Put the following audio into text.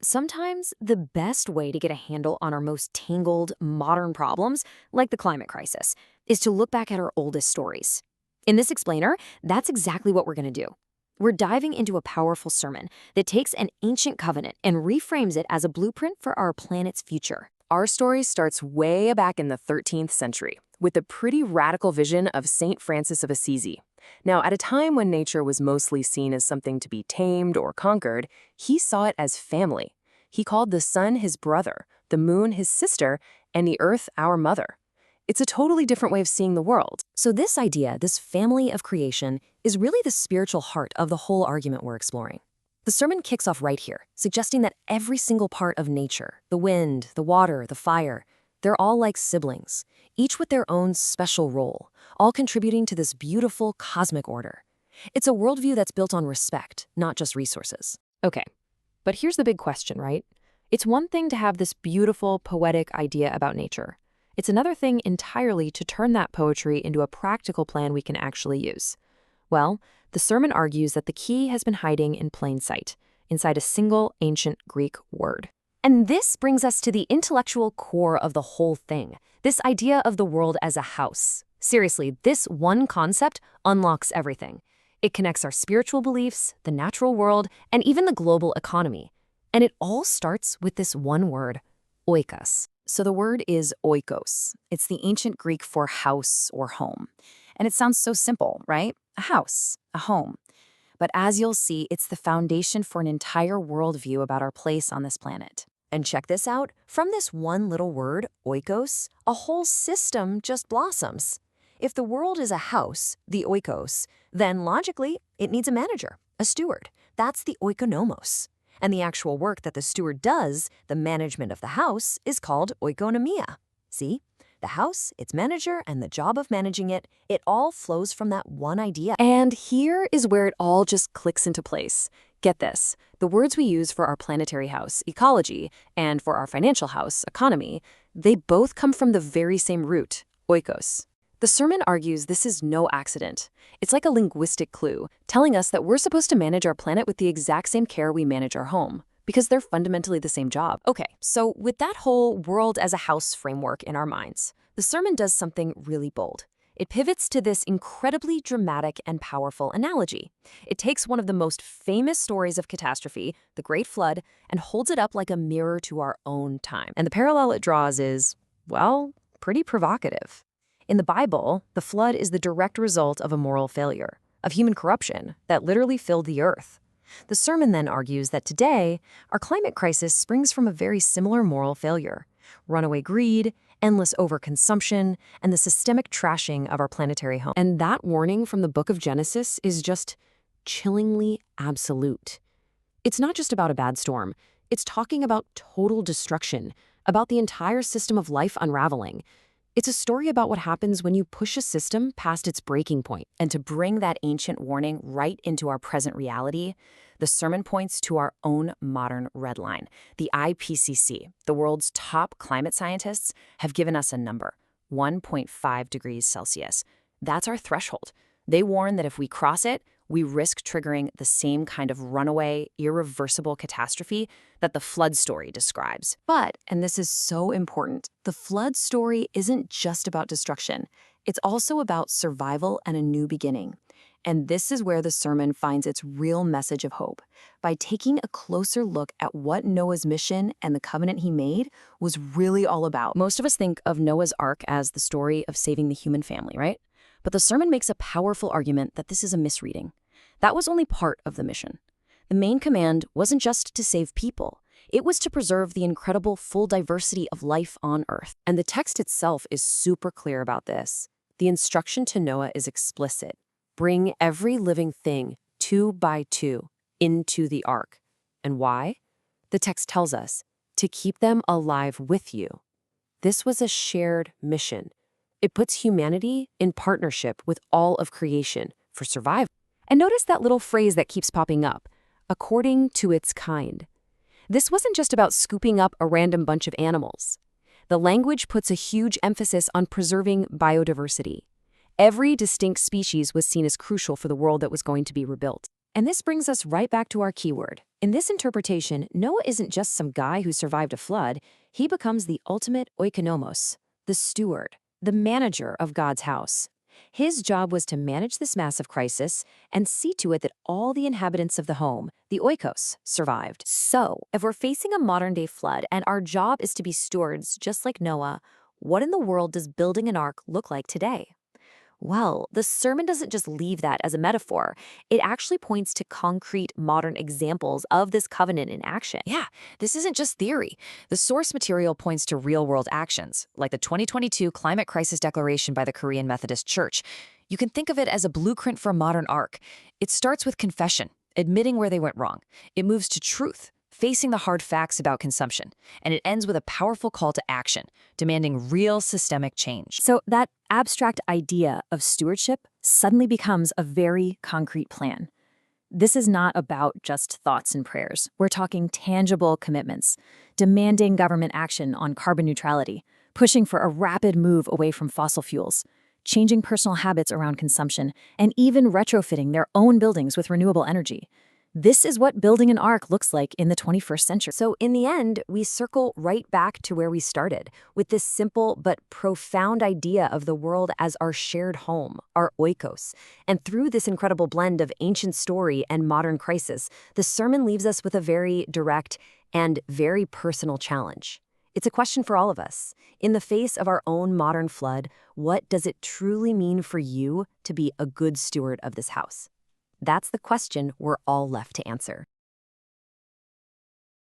Sometimes the best way to get a handle on our most tangled modern problems, like the climate crisis, is to look back at our oldest stories. In this explainer, that's exactly what we're going to do. We're diving into a powerful sermon that takes an ancient covenant and reframes it as a blueprint for our planet's future. Our story starts way back in the 13th century with the pretty radical vision of St. Francis of Assisi. Now, at a time when nature was mostly seen as something to be tamed or conquered, he saw it as family. He called the sun his brother, the moon his sister, and the earth our mother. It's a totally different way of seeing the world. So this idea, this family of creation, is really the spiritual heart of the whole argument we're exploring. The sermon kicks off right here, suggesting that every single part of nature, the wind, the water, the fire, they're all like siblings, each with their own special role, all contributing to this beautiful cosmic order. It's a worldview that's built on respect, not just resources. Okay, but here's the big question, right? It's one thing to have this beautiful, poetic idea about nature. It's another thing entirely to turn that poetry into a practical plan we can actually use. Well, the sermon argues that the key has been hiding in plain sight, inside a single ancient Greek word. And this brings us to the intellectual core of the whole thing, this idea of the world as a house. Seriously, this one concept unlocks everything. It connects our spiritual beliefs, the natural world, and even the global economy. And it all starts with this one word, oikos. So the word is oikos. It's the ancient Greek for house or home. And it sounds so simple, right? A house, a home. But as you'll see, it's the foundation for an entire worldview about our place on this planet. And check this out, from this one little word, oikos, a whole system just blossoms. If the world is a house, the oikos, then logically, it needs a manager, a steward. That's the oikonomos. And the actual work that the steward does, the management of the house, is called oikonomia. See? The house, its manager, and the job of managing it, it all flows from that one idea. And here is where it all just clicks into place. Get this, the words we use for our planetary house, ecology, and for our financial house, economy, they both come from the very same root, oikos. The sermon argues this is no accident. It's like a linguistic clue, telling us that we're supposed to manage our planet with the exact same care we manage our home, because they're fundamentally the same job. Okay, so with that whole world as a house framework in our minds, the sermon does something really bold. It pivots to this incredibly dramatic and powerful analogy. It takes one of the most famous stories of catastrophe, the Great Flood, and holds it up like a mirror to our own time. And the parallel it draws is, well, pretty provocative. In the Bible, the flood is the direct result of a moral failure, of human corruption that literally filled the earth. The sermon then argues that today, our climate crisis springs from a very similar moral failure: runaway greed, endless overconsumption, and the systemic trashing of our planetary home. And that warning from the book of Genesis is just chillingly absolute. It's not just about a bad storm. It's talking about total destruction, about the entire system of life unraveling. It's a story about what happens when you push a system past its breaking point. And to bring that ancient warning right into our present reality, the sermon points to our own modern red line. The IPCC, the world's top climate scientists, have given us a number, 1.5 degrees Celsius. That's our threshold. They warn that if we cross it, we risk triggering the same kind of runaway, irreversible catastrophe that the flood story describes. But, and this is so important, the flood story isn't just about destruction. It's also about survival and a new beginning. And this is where the sermon finds its real message of hope, by taking a closer look at what Noah's mission and the covenant he made was really all about. Most of us think of Noah's Ark as the story of saving the human family, right? But the sermon makes a powerful argument that this is a misreading. That was only part of the mission. The main command wasn't just to save people. It was to preserve the incredible full diversity of life on Earth. And the text itself is super clear about this. The instruction to Noah is explicit. Bring every living thing, 2 by 2, into the ark. And why? The text tells us, to keep them alive with you. This was a shared mission. It puts humanity in partnership with all of creation for survival. And notice that little phrase that keeps popping up, according to its kind. This wasn't just about scooping up a random bunch of animals. The language puts a huge emphasis on preserving biodiversity. Every distinct species was seen as crucial for the world that was going to be rebuilt. And this brings us right back to our keyword. In this interpretation, Noah isn't just some guy who survived a flood. He becomes the ultimate oikonomos, the steward, the manager of God's house. His job was to manage this massive crisis and see to it that all the inhabitants of the home, the oikos, survived. So, if we're facing a modern-day flood and our job is to be stewards just like Noah, what in the world does building an ark look like today? Well, the sermon doesn't just leave that as a metaphor. It actually points to concrete modern examples of this covenant in action. Yeah, this isn't just theory. The source material points to real-world actions, like the 2022 Climate Crisis Declaration by the Korean Methodist Church. You can think of it as a blueprint for a modern ark. It starts with confession, admitting where they went wrong. It moves to truth, facing the hard facts about consumption. And it ends with a powerful call to action, demanding real systemic change. So that abstract idea of stewardship suddenly becomes a very concrete plan. This is not about just thoughts and prayers. We're talking tangible commitments, demanding government action on carbon neutrality, pushing for a rapid move away from fossil fuels, changing personal habits around consumption, and even retrofitting their own buildings with renewable energy. This is what building an ark looks like in the 21st century. So in the end, we circle right back to where we started, with this simple but profound idea of the world as our shared home, our oikos. And through this incredible blend of ancient story and modern crisis, the sermon leaves us with a very direct and very personal challenge. It's a question for all of us. In the face of our own modern flood, what does it truly mean for you to be a good steward of this house? That's the question we're all left to answer.